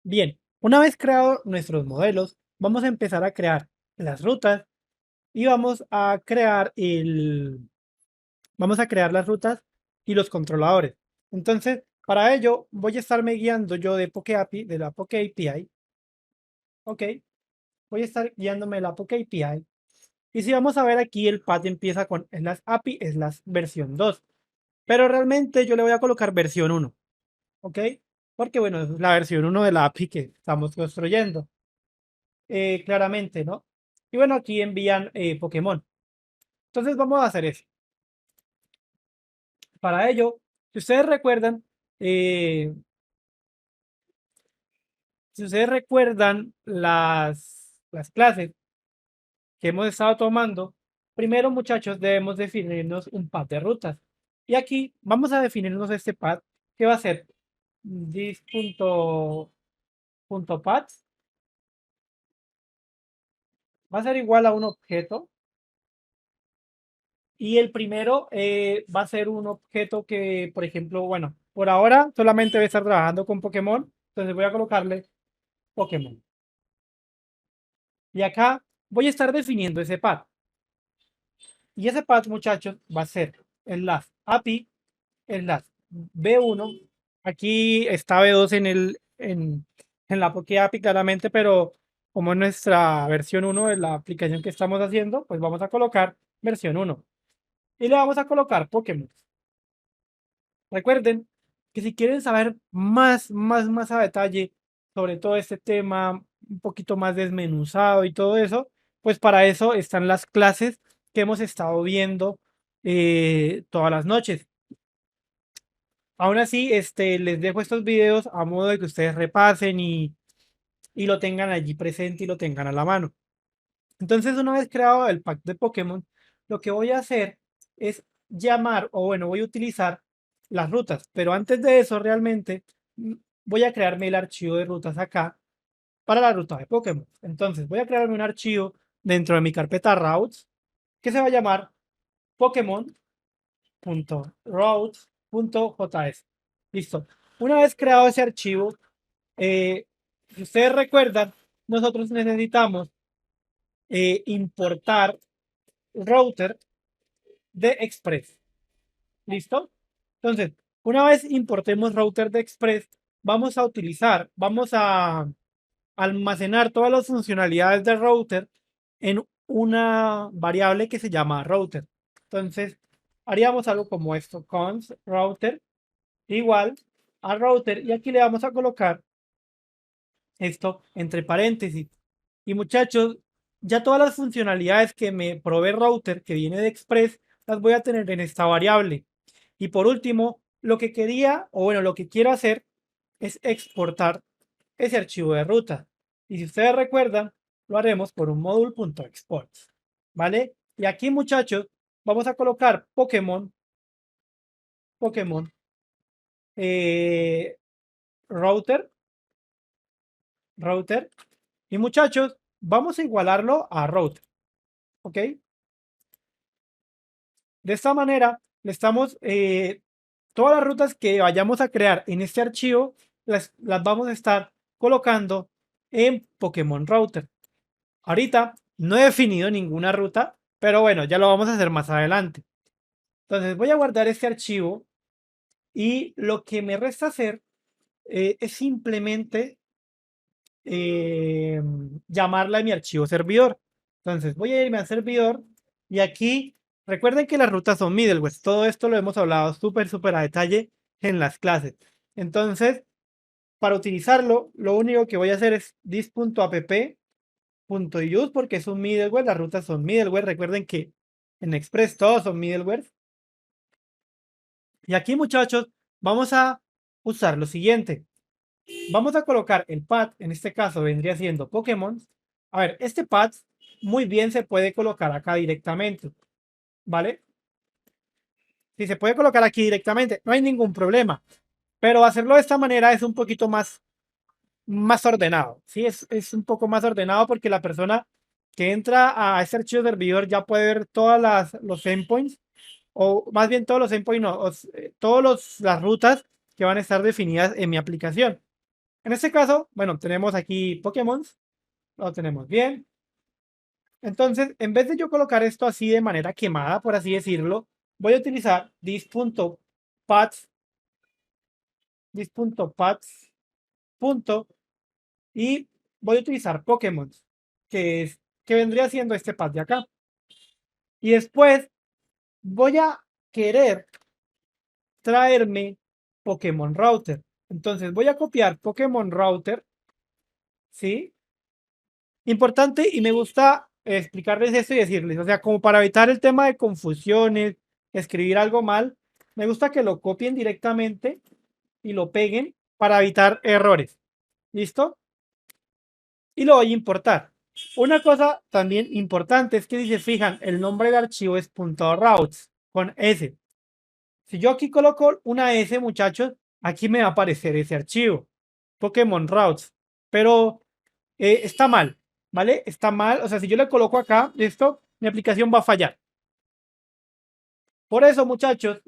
Bien, una vez creados nuestros modelos, vamos a empezar a crear las rutas y vamos a crear las rutas y los controladores. Entonces, para ello, voy a estarme guiando yo de PokeAPI, de la PokeAPI, ¿ok? Voy a estar guiándome de la PokeAPI. Y si vamos a ver aquí, el path empieza con slash API slash versión 2. Pero realmente yo le voy a colocar versión 1, ¿ok? Porque bueno, es la versión 1 de la API que estamos construyendo. Claramente, ¿no? Y bueno, aquí envían Pokémon. Entonces vamos a hacer eso. Para ello, si ustedes recuerdan, eh, si ustedes recuerdan las clases que hemos estado tomando, primero, muchachos, debemos definirnos un path de rutas. Y aquí vamos a definirnos este path que va a ser this.paths va a ser igual a un objeto. Y el primero va a ser un objeto que, por ejemplo, bueno, por ahora solamente voy a estar trabajando con Pokémon. Entonces voy a colocarle Pokémon. Y acá voy a estar definiendo ese path. Y ese path, muchachos, va a ser enlace API, enlace B1. Aquí está B2 en la Poké API claramente, pero como es nuestra versión 1 de la aplicación que estamos haciendo, pues vamos a colocar versión 1. Y le vamos a colocar Pokémon. Recuerden que si quieren saber más a detalle sobre todo este tema, un poquito más desmenuzado y todo eso, pues para eso están las clases que hemos estado viendo todas las noches. Aún así, les dejo estos videos a modo de que ustedes repasen y lo tengan allí presente y lo tengan a la mano. Entonces, una vez creado el pack de Pokémon, lo que voy a hacer es llamar, o bueno, voy a utilizar las rutas, pero antes de eso, realmente voy a crearme el archivo de rutas acá para la ruta de Pokémon. Entonces, voy a crearme un archivo dentro de mi carpeta routes que se va a llamar Pokémon.routes.js. Listo. Una vez creado ese archivo, si ustedes recuerdan, nosotros necesitamos importar router de Express. ¿Listo? Entonces, una vez importemos router de Express, vamos a almacenar todas las funcionalidades del router en una variable que se llama router. Entonces, haríamos algo como esto, const router igual a router, y aquí le vamos a colocar esto entre paréntesis. Y muchachos, ya todas las funcionalidades que me provee router que viene de Express las voy a tener en esta variable. Y por último, lo que quería, o bueno, lo que quiero hacer es exportar ese archivo de ruta. Y si ustedes recuerdan, lo haremos por un module.export. ¿Vale? Y aquí, muchachos, vamos a colocar Pokémon eh, router, router. Y muchachos, vamos a igualarlo a router. ¿Ok? De esta manera, le estamos, todas las rutas que vayamos a crear en este archivo, las vamos a estar colocando en Pokémon Router. Ahorita no he definido ninguna ruta, pero bueno, ya lo vamos a hacer más adelante. Entonces voy a guardar este archivo y lo que me resta hacer es simplemente llamarla a mi archivo servidor. Entonces voy a irme al servidor y aquí recuerden que las rutas son middleware. Todo esto lo hemos hablado súper a detalle en las clases. Entonces, para utilizarlo, lo único que voy a hacer es this.app.use porque es un middleware. Las rutas son middleware. Recuerden que en Express todos son middleware. Y aquí, muchachos, vamos a usar lo siguiente. Vamos a colocar el pad, en este caso vendría siendo Pokémon. A ver, este pad muy bien se puede colocar acá directamente, ¿vale? Si se puede colocar aquí directamente, no hay ningún problema. Pero hacerlo de esta manera es un poquito más ordenado. Sí, es un poco más ordenado porque la persona que entra a este archivo servidor ya puede ver los endpoints, o más bien todos los endpoints, no, todas las rutas que van a estar definidas en mi aplicación. En este caso, bueno, tenemos aquí Pokémon, lo tenemos bien. Entonces, en vez de yo colocar esto así de manera quemada, por así decirlo, voy a utilizar this.paths, this.paths, punto, y voy a utilizar Pokémon, que vendría siendo este path de acá. Y después voy a querer traerme Pokémon Router. Entonces voy a copiar Pokémon Router, ¿sí? Importante, y me gusta explicarles esto y decirles, o sea, como para evitar el tema de confusiones, escribir algo mal, me gusta que lo copien directamente y lo peguen para evitar errores. ¿Listo? Y lo voy a importar. Una cosa también importante es que si se fijan, el nombre del archivo es .routes con S. Si yo aquí coloco una S, muchachos, aquí me va a aparecer ese archivo, Pokémon Routes, pero está mal, ¿vale? Está mal, o sea, si yo le coloco acá esto, mi aplicación va a fallar. Por eso, muchachos,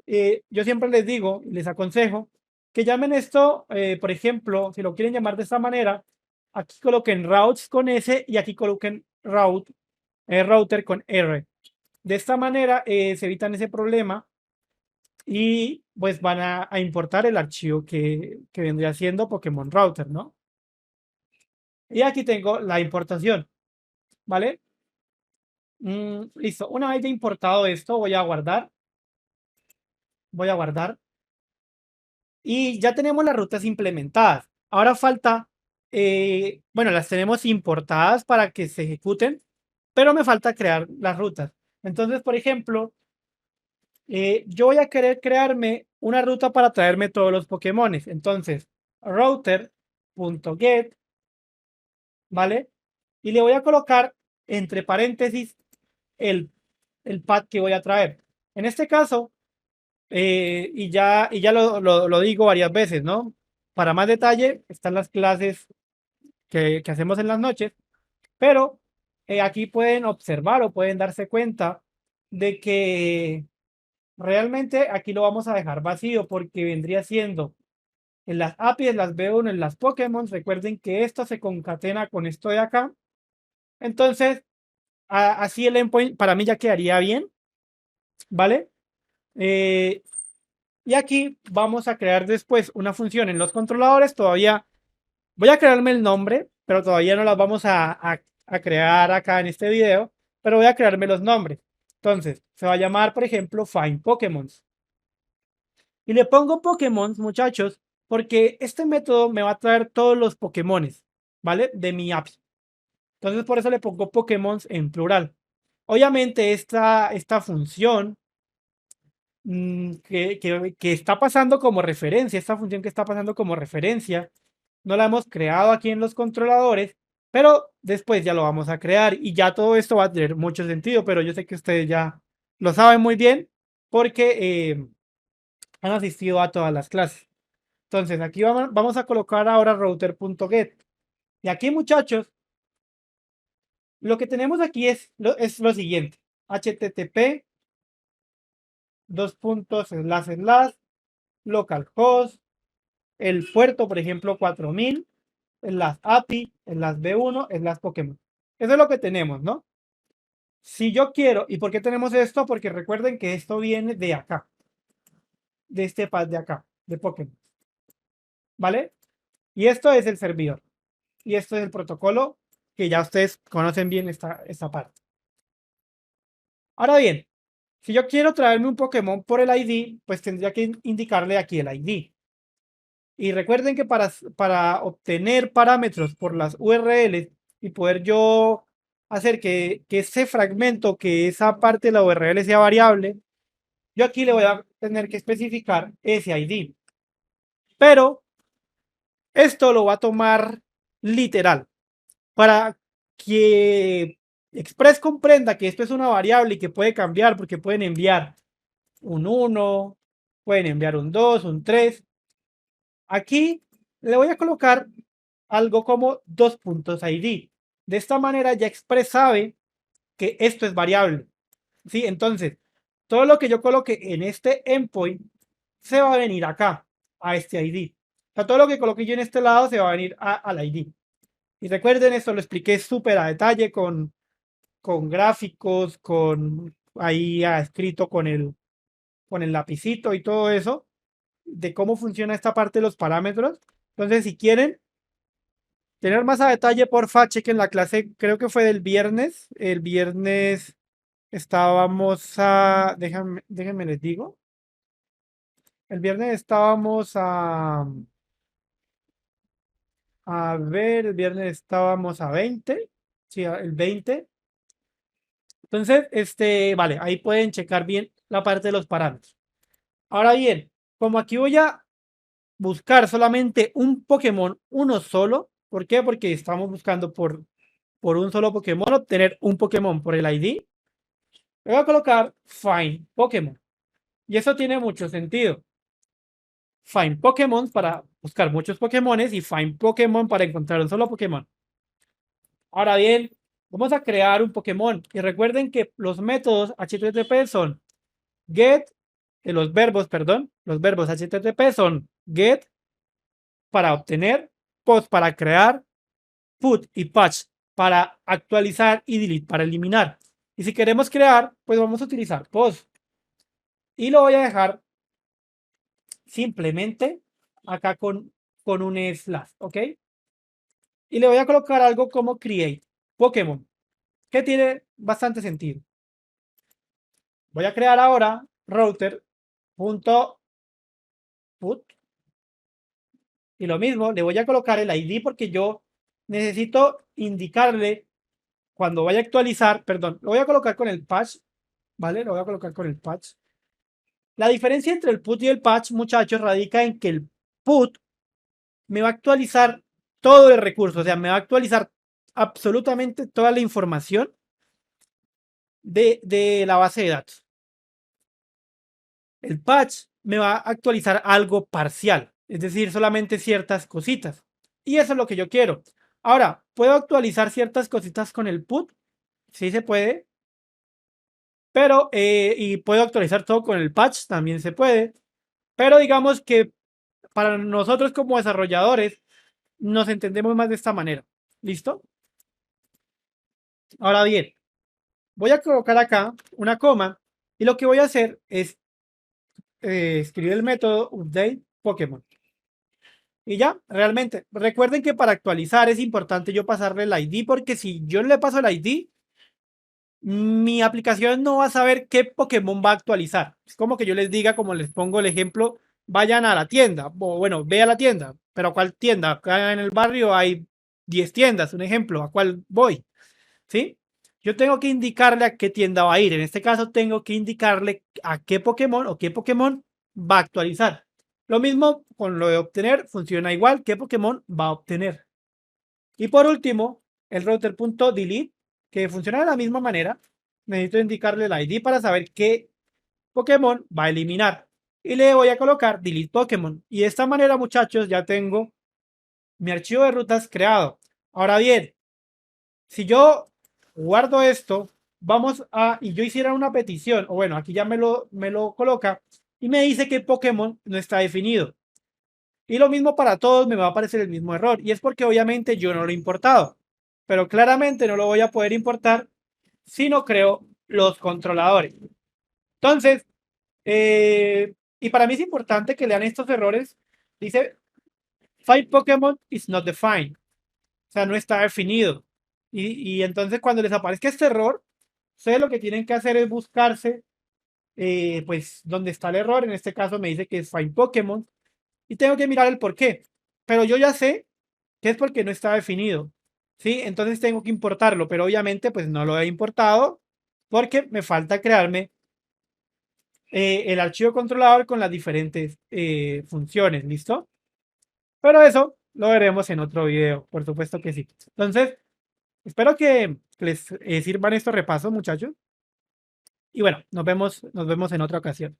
yo siempre les digo, les aconsejo que llamen esto, por ejemplo, si lo quieren llamar de esta manera, aquí coloquen routes con S y aquí coloquen router con R. De esta manera se evitan ese problema y pues van a importar el archivo que vendría siendo Pokémon Router, ¿no? Y aquí tengo la importación, ¿vale? Listo. Una vez ya importado esto, voy a guardar y ya tenemos las rutas implementadas. Ahora falta, bueno, las tenemos importadas para que se ejecuten, pero me falta crear las rutas. Entonces, por ejemplo, yo voy a querer crearme una ruta para traerme todos los Pokémones. Entonces, router.get, ¿vale? Y le voy a colocar entre paréntesis el, el pad que voy a traer. En este caso, y ya lo digo varias veces, ¿no? Para más detalle, están las clases que hacemos en las noches, pero aquí pueden observar o pueden darse cuenta de que realmente aquí lo vamos a dejar vacío porque vendría siendo en las APIs, las B1, en las Pokémon. Recuerden que esto se concatena con esto de acá. Entonces, así el endpoint para mí ya quedaría bien, ¿vale? Y aquí vamos a crear después una función en los controladores. Todavía voy a crearme el nombre, pero todavía no las vamos a crear acá en este video, pero voy a crearme los nombres. Entonces, se va a llamar, por ejemplo, Find Pokémon. Y le pongo Pokémon, muchachos, porque este método me va a traer todos los Pokémones, ¿vale? De mi app. Entonces, por eso le pongo Pokémon en plural. Obviamente, esta función que está pasando como referencia, esta función que está pasando como referencia, no la hemos creado aquí en los controladores, pero después ya lo vamos a crear y ya todo esto va a tener mucho sentido, pero yo sé que ustedes ya lo saben muy bien porque han asistido a todas las clases. Entonces, aquí vamos a colocar ahora router.get. Y aquí, muchachos, lo que tenemos aquí es lo siguiente. HTTP, dos puntos, localhost, el puerto, por ejemplo, 4000, en las API, en las B1, en las Pokémon. Eso es lo que tenemos, ¿no? Si yo quiero, ¿y por qué tenemos esto? Porque recuerden que esto viene de acá, de este pad de acá, de Pokémon, ¿vale? Y esto es el servidor. Y esto es el protocolo que ya ustedes conocen bien esta parte. Ahora bien, si yo quiero traerme un Pokémon por el ID, pues tendría que indicarle aquí el ID. Y recuerden que para obtener parámetros por las URLs y poder yo hacer que ese fragmento, que esa parte de la URL sea variable, yo aquí le voy a tener que especificar ese ID. Pero esto lo va a tomar literal. Para que Express comprenda que esto es una variable y que puede cambiar, porque pueden enviar un 1, pueden enviar un 2, un 3. Aquí le voy a colocar algo como 2.id. De esta manera ya Express sabe que esto es variable. ¿Sí? Entonces, todo lo que yo coloque en este endpoint se va a venir acá, a este ID. sea, todo lo que coloque yo en este lado se va a venir al ID. Y recuerden, esto lo expliqué súper a detalle con gráficos, con ahí escrito con el lapicito y todo eso, de cómo funciona esta parte de los parámetros. Entonces, si quieren tener más a detalle, porfa, chequen la clase, creo que fue del viernes. El viernes estábamos déjenme les digo. El viernes estábamos a ver, el viernes estábamos a 20. Sí, el 20. Entonces, vale, ahí pueden checar bien la parte de los parámetros. Ahora bien, como aquí voy a buscar solamente un Pokémon, uno solo. ¿Por qué? Porque estamos buscando por un solo Pokémon, obtener un Pokémon por el ID. Le voy a colocar Find Pokémon. Y eso tiene mucho sentido. Find Pokémon para buscar muchos Pokémones y Find Pokémon para encontrar un solo Pokémon. Ahora bien, vamos a crear un Pokémon. Y recuerden que los métodos HTTP son get, los verbos HTTP son get para obtener, post para crear, put y patch para actualizar y delete para eliminar. Y si queremos crear, pues vamos a utilizar post. Y lo voy a dejar simplemente acá con un slash, ¿ok? Y le voy a colocar algo como create Pokémon, que tiene bastante sentido. Voy a crear ahora router.put y lo mismo, le voy a colocar el ID porque yo necesito indicarle cuando vaya a actualizar, perdón, lo voy a colocar con el patch, ¿vale? Lo voy a colocar con el patch. La diferencia entre el put y el patch, muchachos, radica en que el put me va a actualizar todo el recurso, o sea, me va a actualizar absolutamente toda la información de la base de datos. El patch me va a actualizar algo parcial, es decir, solamente ciertas cositas. Y eso es lo que yo quiero. Ahora, ¿puedo actualizar ciertas cositas con el put? Sí se puede. Pero, y puedo actualizar todo con el patch, también se puede. Pero digamos que para nosotros como desarrolladores, nos entendemos más de esta manera. ¿Listo? Ahora bien, voy a colocar acá una coma y lo que voy a hacer es escribir el método update Pokémon. Y ya, realmente, recuerden que para actualizar es importante yo pasarle el ID porque si yo le paso el ID, mi aplicación no va a saber qué Pokémon va a actualizar. Es como que yo les diga, como les pongo el ejemplo, vayan a la tienda, o bueno, ve a la tienda, pero ¿a cuál tienda? Acá en el barrio hay 10 tiendas, un ejemplo, ¿a cuál voy? ¿Sí? Yo tengo que indicarle a qué tienda va a ir. En este caso, tengo que indicarle a qué Pokémon o qué Pokémon va a actualizar. Lo mismo con lo de obtener, funciona igual, qué Pokémon va a obtener. Y por último, el router.delete, que funciona de la misma manera. Necesito indicarle el ID para saber qué Pokémon va a eliminar. Y le voy a colocar delete Pokémon. Y de esta manera, muchachos, ya tengo mi archivo de rutas creado. Ahora bien, si yo guardo esto, y yo hiciera una petición, o bueno, aquí ya me lo coloca, y me dice que Pokémon no está definido. Y lo mismo para todos, me va a aparecer el mismo error. Y es porque obviamente yo no lo he importado. Pero claramente no lo voy a poder importar si no creo los controladores. Entonces, y para mí es importante que lean estos errores. Dice, Find Pokémon is not defined. O sea, no está definido. Y entonces cuando les aparezca este error, ustedes lo que tienen que hacer es buscarse, pues, dónde está el error. En este caso me dice que es Find Pokémon. Y tengo que mirar el por qué. Pero yo ya sé que es porque no está definido. ¿Sí? Entonces tengo que importarlo. Pero obviamente, pues no lo he importado porque me falta crearme el archivo controlador con las diferentes funciones. ¿Listo? Pero eso lo veremos en otro video. Por supuesto que sí. Entonces, espero que les sirvan estos repasos, muchachos. Y bueno, nos vemos en otra ocasión.